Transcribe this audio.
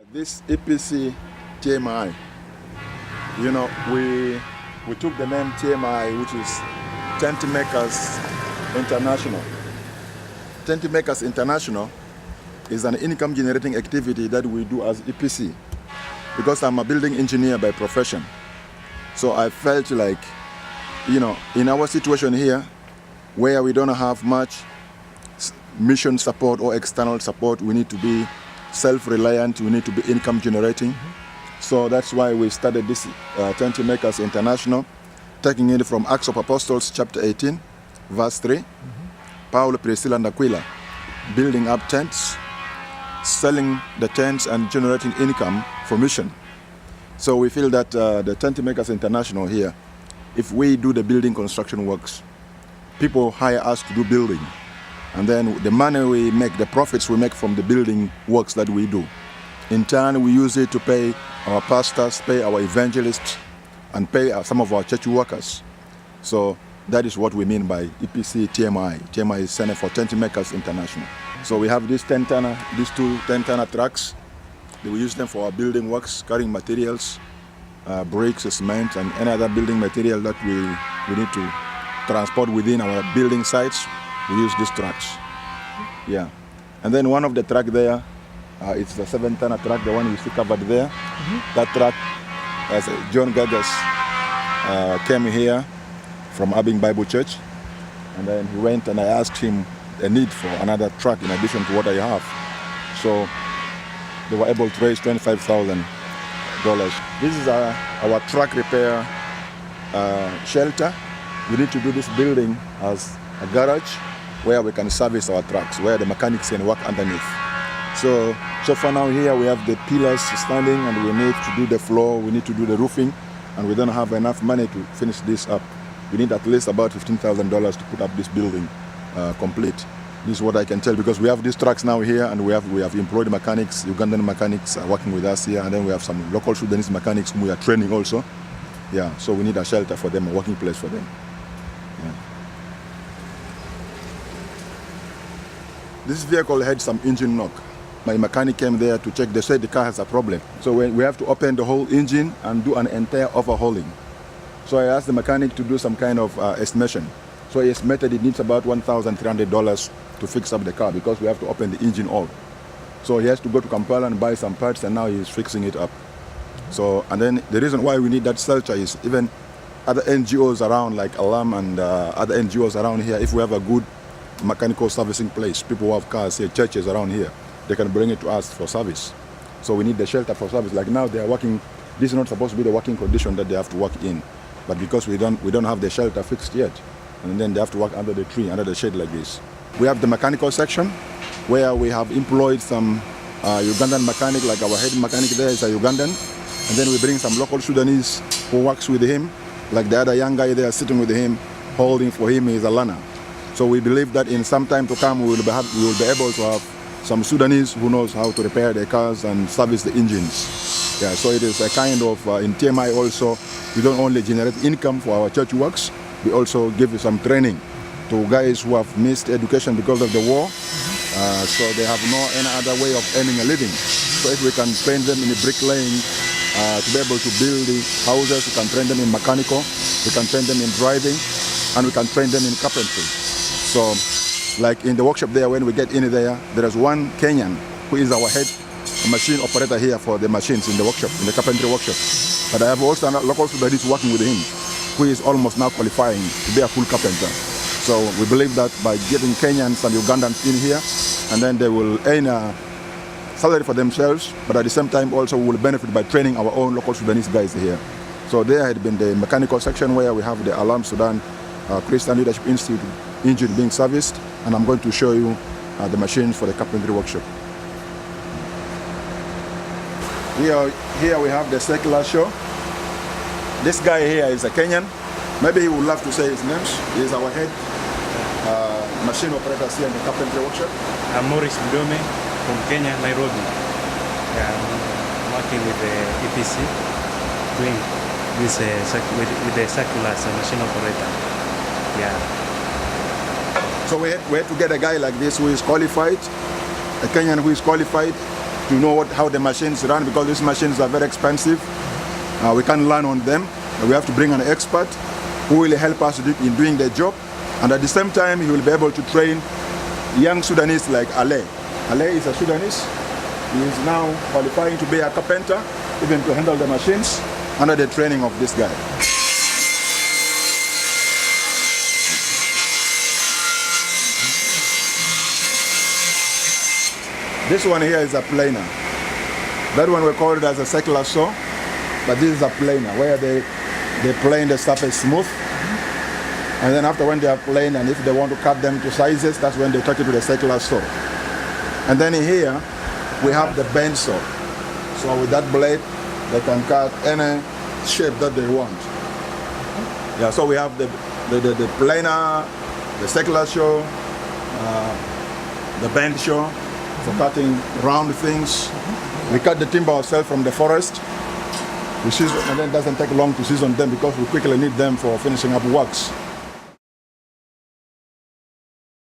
This EPC TMI, we took the name TMI, which is Tent Makers International. Tent Makers International is an income generating activity that we do as EPC because I'm a building engineer by profession. So I felt like, in our situation here, where we don't have much mission support or external support, we need to be self-reliant, we need to be income generating. So that's why we started this Tent Makers International, taking it from Acts of Apostles chapter 18, verse 3. Paul, Priscilla, and Aquila building up tents, selling the tents and generating income for mission. So we feel that the Tent Makers International here, if we do the building construction works, people hire us to do building. And then the money we make, the profits we make from the building works that we do. In turn, we use it to pay our pastors, pay our evangelists, and pay some of our church workers. So that is what we mean by EPC TMI. TMI is Center for Tent Makers International. So we have these two 10-tonner trucks. We use them for our building works, carrying materials, bricks, cement, and any other building material that we need to transport within our building sites. We use these trucks. Yeah. And then one of the truck there, it's the 7-tonner truck, the one you see covered there. That truck, as John Gagas came here from Abing Bible Church, and then he went and I asked him a need for another truck in addition to what I have. So they were able to raise $25,000. This is our truck repair shelter. We need to do this building as a garage where we can service our trucks, where the mechanics can work underneath. So for now here we have the pillars standing and we need to do the floor, we need to do the roofing, and we don't have enough money to finish this up. We need at least about $15,000 to put up this building complete. This is what I can tell, because we have these trucks now here and we have employed mechanics, Ugandan mechanics are working with us here, and then we have some local Sudanese mechanics whom we are training also. Yeah, so we need a shelter for them, a working place for them. Yeah. This vehicle had some engine knock. My mechanic came there to check. They said the car has a problem. So we have to open the whole engine and do an entire overhauling. So I asked the mechanic to do some kind of estimation. So he estimated it needs about $1,300 to fix up the car because we have to open the engine all. So he has to go to Kampala and buy some parts, and now he's fixing it up. So, and then the reason why we need that shelter is even other NGOs around, like Alam and other NGOs around here, if we have a good mechanical servicing place, people who have cars here, churches around here, they can bring it to us for service. So we need the shelter for service. Like now they are working, this is not supposed to be the working condition that they have to work in, but because we don't have the shelter fixed yet, and then they have to work under the tree, under the shade like this. We have the mechanical section where we have employed some Ugandan mechanic, like our head mechanic there is a Ugandan, and then we bring some local Sudanese who works with him, like the other young guy there sitting with him, holding for him is a learner. So we believe that in some time to come we will be able to have some Sudanese who knows how to repair their cars and service the engines. Yeah, so it is a kind of, in TMI also, we don't only generate income for our church works, we also give some training to guys who have missed education because of the war, so they have no any other way of earning a living. So if we can train them in bricklaying, to be able to build the houses, we can train them in mechanical, we can train them in driving, and we can train them in carpentry. So, like in the workshop there, when we get in there is one Kenyan who is our head machine operator here for the machines in the workshop, in the carpentry workshop. But I have also a local Sudanese working with him, who is almost now qualifying to be a full carpenter. So we believe that by getting Kenyans and Ugandans in here, and then they will earn a salary for themselves, but at the same time also we will benefit by training our own local Sudanese guys here. So there had been the mechanical section where we have the Alam Sudan Christian Leadership Institute engine being serviced, and I'm going to show you the machines for the carpentry workshop. Here we have the circular show. This guy here is a Kenyan. Maybe he would love to say his name. He is our head machine operator here in the carpentry workshop. I'm Morris Mdome from Kenya, Nairobi. I'm working with the EPC, doing this with the circulars and machine operator. Yeah. So we had to get a guy like this who is qualified, a Kenyan who is qualified, to know how the machines run, because these machines are very expensive. We can't learn on them. We have to bring an expert who will help us in doing the job. And at the same time, he will be able to train young Sudanese like Ale. Ale is a Sudanese. He is now qualifying to be a carpenter, even to handle the machines under the training of this guy. This one here is a planer. That one we call it as a circular saw, but this is a planer where they plane the stuff is smooth. And then after when they are planed, and if they want to cut them to sizes, that's when they take it to the circular saw. And then here we have the bend saw. So with that blade, they can cut any shape that they want. Yeah, so we have the planer, the circular saw, the bend saw for cutting round things. We cut the timber ourselves from the forest. We season, and then it doesn't take long to season them because we quickly need them for finishing up works.